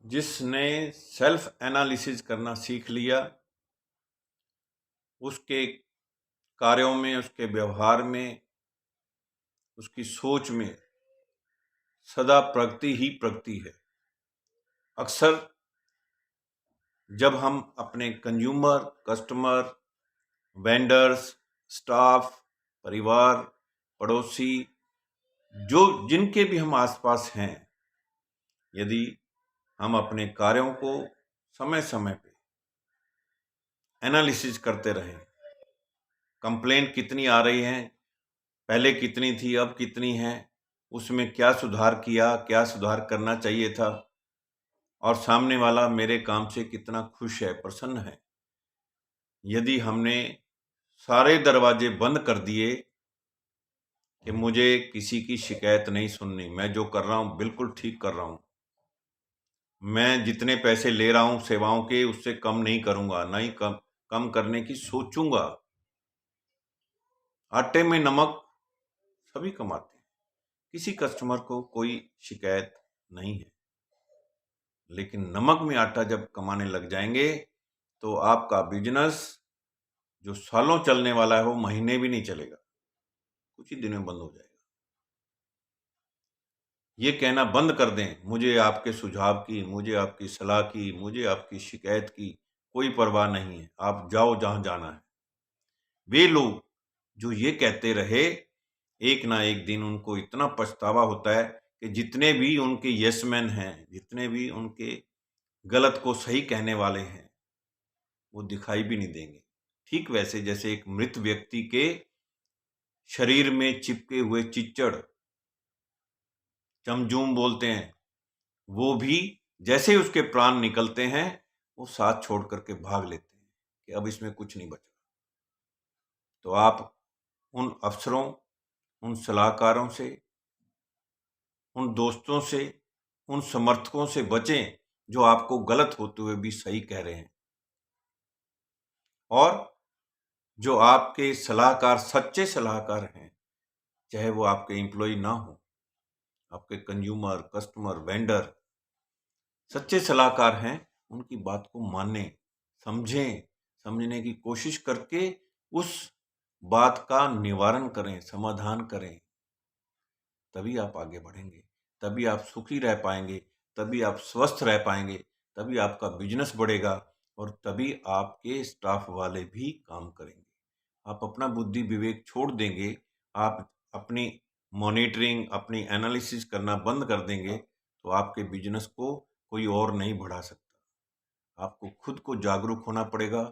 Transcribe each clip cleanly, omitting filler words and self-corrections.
जिसने self analysis करना सीख लिया, उसके कार्यों में, उसके व्यवहार में, उसकी सोच में सदा प्रगति ही प्रगति है। अक्सर जब हम अपने कंज्यूमर, कस्टमर, वेंडर्स, स्टाफ, परिवार, पड़ोसी, जिनके भी हम आसपास हैं, यदि हम अपने कार्यों को समय समय पे एनालिसिस करते रहें, कंप्लेंट कितनी आ रही हैं, पहले कितनी थी, अब कितनी है, उसमें क्या सुधार किया, क्या सुधार करना चाहिए था, और सामने वाला मेरे काम से कितना खुश है, प्रसन्न है। यदि हमने सारे दरवाजे बंद कर दिए कि मुझे किसी की शिकायत नहीं सुननी, मैं जो कर रहा हूँ बिल्कुल ठीक कर रहा हूँ, मैं जितने पैसे ले रहा हूँ सेवाओं के उससे कम नहीं करूँगा, ना ही कम करने की सोचूंगा। आटे में नमक सभी कमाते हैं, किसी कस्टमर को कोई शिकायत नहीं है, लेकिन नमक में आटा जब कमाने लग जाएंगे तो आपका बिजनेस जो सालों चलने वाला है वो महीने भी नहीं चलेगा, कुछ ही दिनों में बंद हो जाएगा। ये कहना बंद कर दें, मुझे आपके सुझाव की, मुझे आपकी सलाह की, मुझे आपकी शिकायत की कोई परवाह नहीं है, आप जाओ जहां जाना है। वे लोग जो ये कहते रहे, एक ना एक दिन उनको इतना पछतावा होता है कि जितने भी उनके यस मैन हैं, जितने भी उनके गलत को सही कहने वाले हैं, वो दिखाई भी नहीं देंगे। ठीक वैसे जैसे एक मृत व्यक्ति के शरीर में चिपके हुए चिच्चड़, चमजूम बोलते हैं, वो भी जैसे ही उसके प्राण निकलते हैं वो साथ छोड़ करके भाग लेते हैं कि अब इसमें कुछ नहीं बचा। तो आप उन अफसरों, उन सलाहकारों से, उन दोस्तों से, उन समर्थकों से बचें जो आपको गलत होते हुए भी सही कह रहे हैं, और जो आपके सलाहकार सच्चे सलाहकार हैं, चाहे वो आपके एम्प्लॉय ना हो, आपके कंज्यूमर, कस्टमर, वेंडर, सच्चे सलाहकार हैं, उनकी बात को मानें, समझें, समझने की कोशिश करके उस बात का निवारण करें, समाधान करें। तभी आप आगे बढ़ेंगे, तभी आप सुखी रह पाएंगे, तभी आप स्वस्थ रह पाएंगे, तभी आपका बिजनेस बढ़ेगा, और तभी आपके स्टाफ वाले भी काम करेंगे। आप अपना बुद्धि विवेक छोड़ देंगे, आप अपनी मॉनिटरिंग, अपनी एनालिसिस करना बंद कर देंगे, तो आपके बिजनेस को कोई और नहीं बढ़ा सकता। आपको खुद को जागरूक होना पड़ेगा,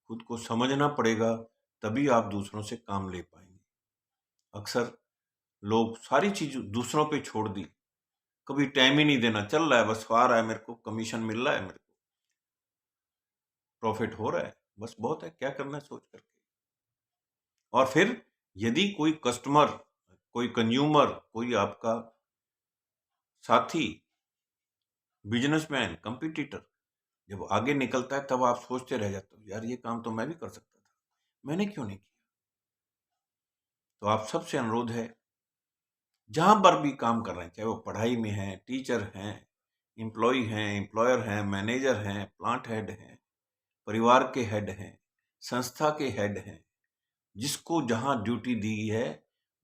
खुद को समझना पड़ेगा, तभी आप दूसरों से काम ले पाएंगे। अक्सर लोग सारी चीज दूसरों पे छोड़ दी, कभी टाइम ही नहीं देना, चल रहा है बस, आ रहा है मेरे को, कमीशन मिल रहा है, मेरे को प्रॉफिट हो रहा है, बस बहुत है, क्या करना है सोच करके। और फिर यदि कोई कस्टमर, कोई कंज्यूमर, कोई आपका साथी, बिजनेसमैन, कंपटीटर जब आगे निकलता है, तब आप सोचते रह जाते हो, यार ये काम तो मैं भी कर सकता था, मैंने क्यों नहीं किया। तो आप सबसे अनुरोध है, जहां पर भी काम कर रहे हैं, चाहे वो पढ़ाई में है, टीचर हैं, एम्प्लॉय हैं, एम्प्लॉयर हैं, मैनेजर हैं, प्लांट हेड हैं, परिवार के हेड हैं, संस्था के हेड हैं, जिसको जहां ड्यूटी दी है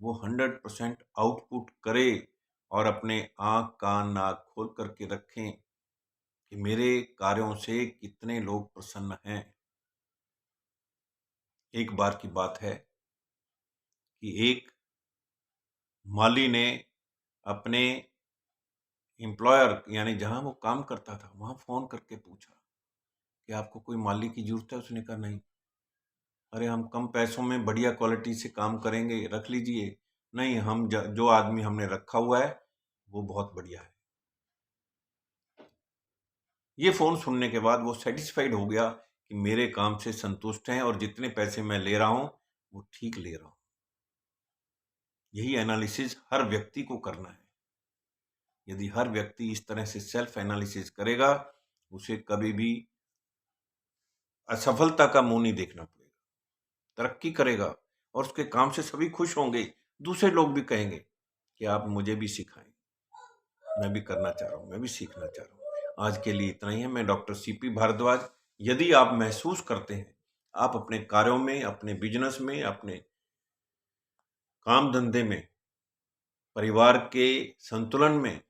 वो 100% आउटपुट करे, और अपने आंख कान नाक खोल करके रखें कि मेरे कार्यों से कितने लोग प्रसन्न हैं। एक बार की बात है कि एक माली ने अपने एम्प्लॉयर, यानी जहां वो काम करता था, वहां फोन करके पूछा कि आपको कोई माली की जरूरत है। उसने कहा नहीं। अरे हम कम पैसों में बढ़िया क्वालिटी से काम करेंगे, रख लीजिए। नहीं, हम जो आदमी हमने रखा हुआ है वो बहुत बढ़िया है। ये फोन सुनने के बाद वो सेटिस्फाइड हो गया कि मेरे काम से संतुष्ट हैं, और जितने पैसे मैं ले रहा हूं वो ठीक ले रहा हूं। यही एनालिसिस हर व्यक्ति को करना है। यदि हर व्यक्ति इस तरह से सेल्फ एनालिसिस करेगा, उसे कभी भी असफलता का मुंह नहीं देखना पड़ेगा, तरक्की करेगा, और उसके काम से सभी खुश होंगे। दूसरे लोग भी कहेंगे कि आप मुझे भी सिखाएं, मैं भी करना चाह रहा हूं, मैं भी सीखना चाह रहा हूं। आज के लिए इतना ही है। मैं डॉक्टर सीपी भारद्वाज। यदि आप महसूस करते हैं आप अपने कार्यों में, अपने बिजनेस में, अपने काम धंधे में, परिवार के संतुलन में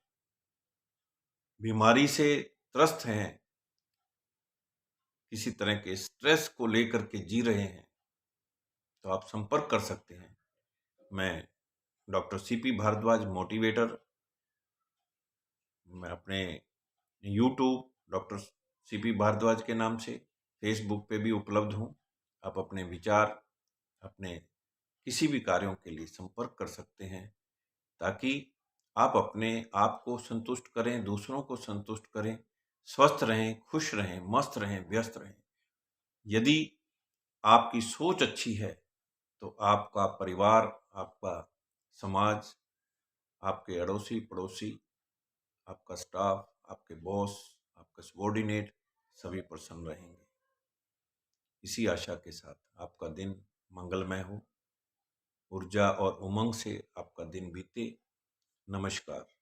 बीमारी से त्रस्त हैं, किसी तरह के स्ट्रेस को लेकर के जी रहे हैं, तो आप संपर्क कर सकते हैं। मैं डॉक्टर सीपी भारद्वाज मोटिवेटर। मैं अपने यूट्यूब डॉक्टर सीपी भारद्वाज के नाम से, फेसबुक पे भी उपलब्ध हूँ। आप अपने विचार, अपने किसी भी कार्यों के लिए संपर्क कर सकते हैं, ताकि आप अपने आप को संतुष्ट करें, दूसरों को संतुष्ट करें, स्वस्थ रहें, खुश रहें, मस्त रहें, व्यस्त रहें। यदि आपकी सोच अच्छी है तो आपका परिवार, आपका समाज, आपके अड़ोसी पड़ोसी, आपका स्टाफ, आपके बॉस, आपका सबॉर्डिनेट सभी प्रसन्न रहेंगे। इसी आशा के साथ आपका दिन मंगलमय हो, ऊर्जा और उमंग से आपका दिन बीते। नमस्कार।